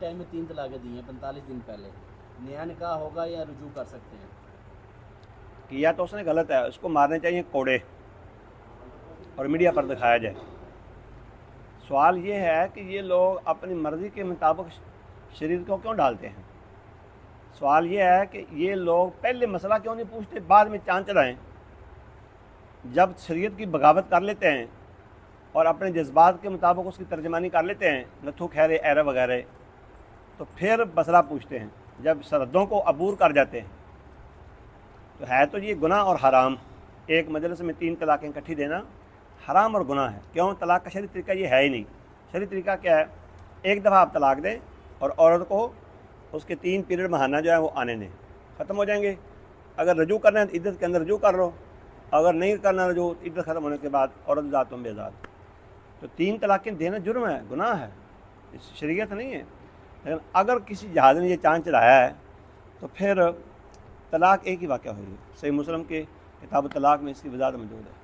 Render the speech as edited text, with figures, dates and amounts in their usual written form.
Time میں 3 طلاقیں دی ہیں 45 دن پہلے، نیا نکاح ہوگا یا رجوع کر سکتے ہیں؟ کیا تو اس نے غلط ہے، اس کو مارنے چاہیے کوڑے اور میڈیا پر دکھایا جائے۔ سوال یہ ہے کہ یہ لوگ اپنی مرضی کے مطابق شریعت کو کیوں ڈالتے ہیں؟ سوال یہ ہے کہ یہ لوگ پہلے مسئلہ کیوں نہیں پوچھتے، بعد میں چاند چڑھائیں؟ جب شریعت کی بغاوت کر لیتے ہیں اور اپنے جذبات کے مطابق اس کی ترجمانی کر لیتے ہیں، لتھو خیرے ایرے وغیرہ، تو پھر مسئلہ پوچھتے ہیں۔ جب سرحدوں کو عبور کر جاتے ہیں تو ہے تو یہ گناہ اور حرام۔ ایک مجلس میں 3 طلاقیں اکٹھی دینا حرام اور گناہ ہے۔ کیوں؟ طلاق کا شرعی طریقہ یہ ہے ہی نہیں۔ شرعی طریقہ کیا ہے؟ ایک دفعہ آپ طلاق دیں اور عورت کو اس کے 3 پیریڈ ماہانہ جو ہے وہ آنے دیں، ختم ہو جائیں گے۔ اگر رجوع کرنا ہے تو عدت کے اندر رجوع کر لو، اگر نہیں کرنا رجوع، عدت ختم ہونے کے بعد عورت ذات تم بے ذات۔ تو 3 طلاقیں دینا جرم ہے، گناہ ہے، اس شریعت نہیں ہے۔ لیکن اگر کسی جہاز نے یہ چاند چڑھایا ہے تو پھر طلاق ایک ہی واقعہ ہوئی ہے۔ صحیح مسلم کے کتاب الطلاق میں اس کی وضاحت موجود ہے۔